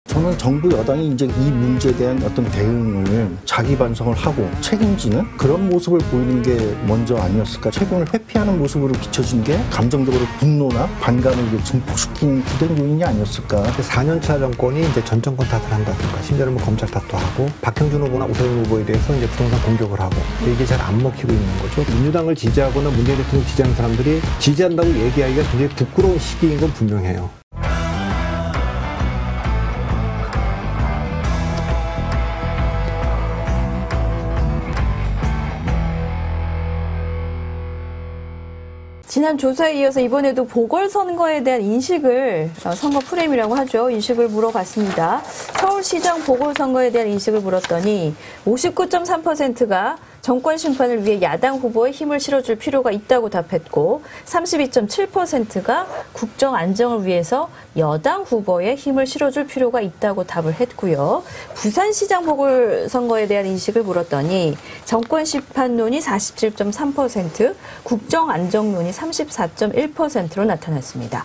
저는 정부 여당이 이제 이 문제에 대한 어떤 대응을 자기 반성을 하고 책임지는 그런 모습을 보이는 게 먼저 아니었을까. 책임을 회피하는 모습으로 비춰진 게 감정적으로 분노나 반감을 증폭시킨 주된 요인이 아니었을까. 4년차 정권이 이제 전 정권 탓을 한다든가, 심지어는 뭐 검찰 탓도 하고, 박형준 후보나 오세훈 후보에 대해서 이제 부동산 공격을 하고, 이게 잘 안 먹히고 있는 거죠. 민주당을 지지하거나 문재인 대통령을 지지하는 사람들이 지지한다고 얘기하기가 굉장히 부끄러운 시기인 건 분명해요. 지난 조사에 이어서 이번에도 보궐선거에 대한 인식을, 선거 프레임이라고 하죠. 인식을 물어봤습니다. 서울시장 보궐선거에 대한 인식을 물었더니 59.3%가 정권 심판을 위해 야당 후보에 힘을 실어줄 필요가 있다고 답했고 32.7%가 국정 안정을 위해서 여당 후보에 힘을 실어줄 필요가 있다고 답을 했고요. 부산시장 보궐선거에 대한 인식을 물었더니 정권 심판론이 47.3%, 국정 안정론이 34.1%로 나타났습니다.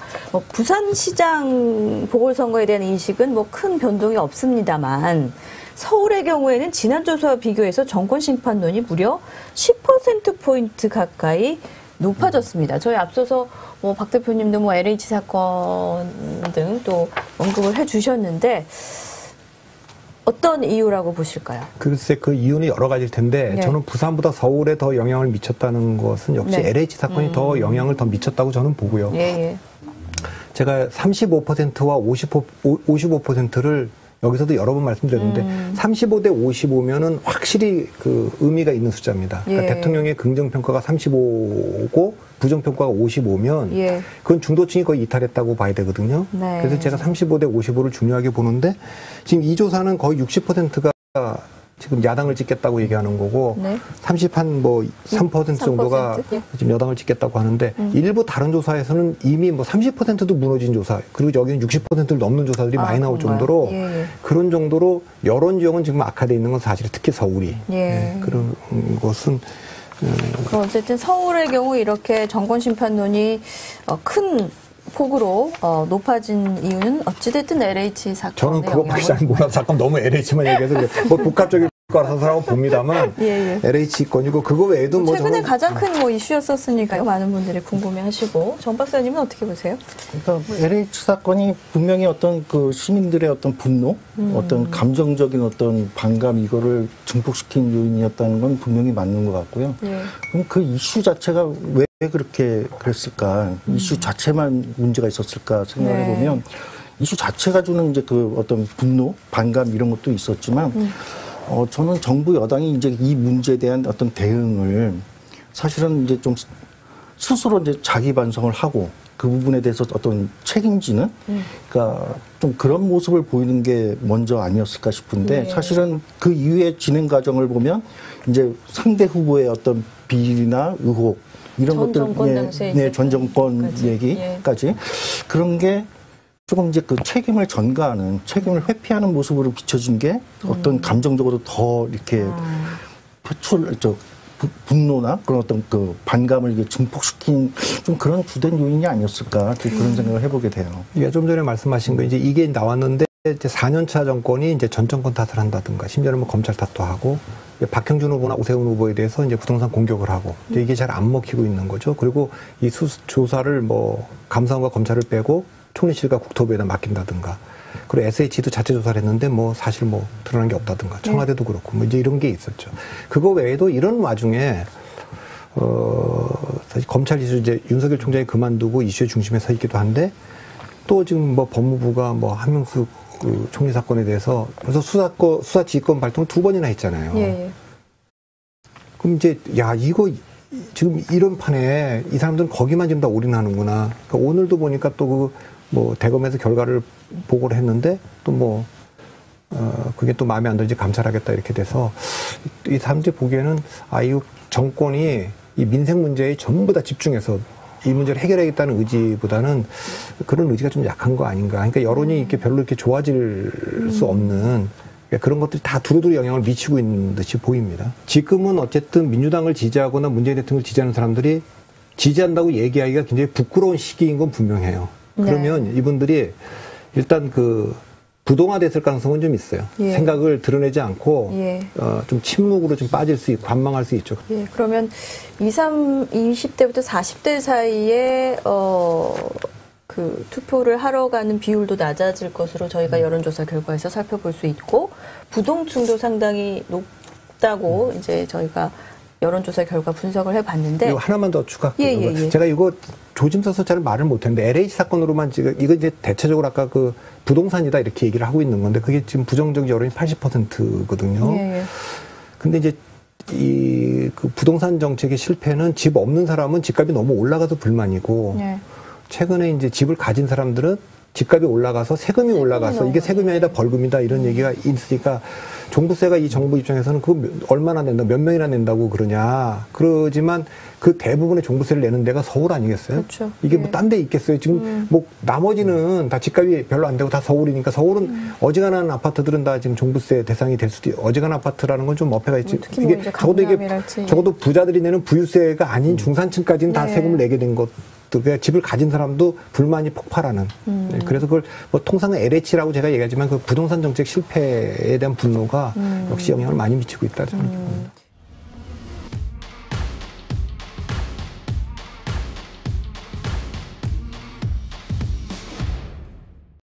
부산시장 보궐선거에 대한 인식은 큰 변동이 없습니다만 서울의 경우에는 지난 조사와 비교해서 정권 심판론이 무려 10%포인트 가까이 높아졌습니다. 저희 앞서서 박 대표님도 LH 사건 등 또 언급을 해주셨는데 어떤 이유라고 보실까요? 글쎄 그 이유는 여러 가지일 텐데 저는 부산보다 서울에 더 영향을 미쳤다는 것은 역시 LH 사건이 더 영향을 더 미쳤다고 저는 보고요. 제가 35%와 55%를 여기서도 여러 번 말씀드렸는데 35대 55면은 확실히 그 의미가 있는 숫자입니다. 그러니까 대통령의 긍정평가가 35고 부정평가가 55면 그건 중도층이 거의 이탈했다고 봐야 되거든요. 그래서 제가 35대 55를 중요하게 보는데 지금 이 조사는 거의 60%가 지금 야당을 찍겠다고 얘기하는 거고 3% 정도가 지금 여당을 찍겠다고 하는데 일부 다른 조사에서는 이미 30%도 무너진 조사, 그리고 여기는 60%를 넘는 조사들이 많이 나올 정도로 그런 정도로 여론 지형은 지금 악화되어 있는 건 사실이에요. 특히 서울이. 그런 것은 그럼 어쨌든 서울의 경우 이렇게 정권 심판론이 큰 폭으로 높아진 이유는 어찌됐든 LH 사건의 저는 그것밖에 잘 몰라서 잠깐 너무 LH만 얘기해서 복합적일 거라고 봅니다만 LH 건이고 그거 외에도 최근에 가장 큰 이슈였었으니까요. 많은 분들이 궁금해하시고 정 박사님은 어떻게 보세요? 그러니까 LH 사건이 분명히 어떤 그 시민들의 어떤 분노, 어떤 감정적인 어떤 반감 이거를 증폭시킨 요인이었다는 건 분명히 맞는 것 같고요. 그럼 그 이슈 자체가 왜 그렇게 그랬을까? 이슈 자체만 문제가 있었을까 생각을 해보면 이슈 자체가 주는 이제 그 어떤 분노, 반감 이런 것도 있었지만 저는 정부 여당이 이제 이 문제에 대한 어떤 대응을 사실은 이제 좀 스스로 이제 자기 반성을 하고 그 부분에 대해서 어떤 책임지는 그러니까 좀 그런 모습을 보이는 게 먼저 아니었을까 싶은데 사실은 그 이후의 진행 과정을 보면 이제 상대 후보의 어떤 비리나 의혹 이런 것들, 전 정권 얘기까지 그런 게 조금 이제 그 책임을 전가하는, 책임을 회피하는 모습으로 비춰진 게 어떤 감정적으로 더 이렇게 분노나 그런 어떤 그 반감을 이게 증폭시킨 좀 그런 주된 요인이 아니었을까 그런 생각을 해보게 돼요. 좀 전에 말씀하신 거 이제 이게 나왔는데 이제 4년차 정권이 이제 전 정권 탓을 한다든가, 심지어는 뭐 검찰 탓도 하고. 박형준 후보나 오세훈 후보에 대해서 이제 부동산 공격을 하고 이게 잘 안 먹히고 있는 거죠. 그리고 이 조사를 감사원과 검찰을 빼고 총리실과 국토부에다 맡긴다든가, 그리고 SH도 자체 조사를 했는데 사실 드러난 게 없다든가, 청와대도 그렇고 이제 이런 게 있었죠. 그거 외에도 이런 와중에 사실 검찰 이슈 이제 윤석열 총장이 그만두고 이슈의 중심에 서 있기도 한데 또 지금 법무부가 한명숙 그 총리 사건에 대해서 벌써 수사 지휘권 발동을 2번이나 했잖아요. 그럼 이제 이거 지금 이런 판에 이 사람들은 거기만 지금 다 올인하는구나. 그러니까 오늘도 보니까 또 대검에서 결과를 보고를 했는데 또 그게 또 마음에 안 들지 감찰하겠다 이렇게 돼서 이 사람들이 보기에는 이 정권이 이 민생 문제에 전부 다 집중해서 이 문제를 해결하겠다는 의지보다는 그런 의지가 좀 약한 거 아닌가. 그러니까 여론이 이렇게 별로 이렇게 좋아질 수 없는 그런 것들이 다 두루두루 영향을 미치고 있는 듯이 보입니다. 지금은 어쨌든 민주당을 지지하거나 문재인 대통령을 지지하는 사람들이 지지한다고 얘기하기가 굉장히 부끄러운 시기인 건 분명해요. 그러면 이분들이 일단 부동화됐을 가능성은 좀 있어요. 예. 생각을 드러내지 않고 예. 좀 침묵으로 좀 빠질 수 있고 관망할 수 있죠. 예. 그러면 20대부터 40대 사이에 그 투표를 하러 가는 비율도 낮아질 것으로 저희가 여론조사 결과에서 살펴볼 수 있고 부동층도 상당히 높다고 이제 저희가 여론조사 결과 분석을 해봤는데 이거 하나만 더 추가할게요. 예. 제가 이거 조짐 써서 잘 말을 못했는데 LH 사건으로만 지금 이거 이제 대체적으로 아까 그 부동산이다 이렇게 얘기를 하고 있는 건데 그게 지금 부정적 여론이 80%거든요. 예. 근데 이제 그 부동산 정책의 실패는 집 없는 사람은 집값이 너무 올라가서 불만이고 예. 최근에 이제 집을 가진 사람들은 집값이 올라가서 세금이 올라가서 이게 세금이 아니라 벌금이다 이런 얘기가 있으니까 종부세가 이 정부 입장에서는 그거 얼마나 낸다, 몇 명이나 낸다고 그러냐. 그러지만 그 대부분의 종부세를 내는 데가 서울 아니겠어요? 그렇죠. 이게 뭐 딴 데 있겠어요? 지금 뭐 나머지는 다 집값이 별로 안 되고 다 서울이니까 서울은 어지간한 아파트들은 다 지금 종부세 대상이 될 수도 어지간한 아파트라는 건 좀 어폐가 있지. 특히 뭐 이제 적어도 부자들이 내는 부유세가 아닌 중산층까지는 다 세금을 내게 된 것. 그러니까 집을 가진 사람도 불만이 폭발하는. 네, 그래서 그걸 뭐 통상은 LH라고 제가 얘기하지만 그 부동산 정책 실패에 대한 분노가 역시 영향을 많이 미치고 있다 저는.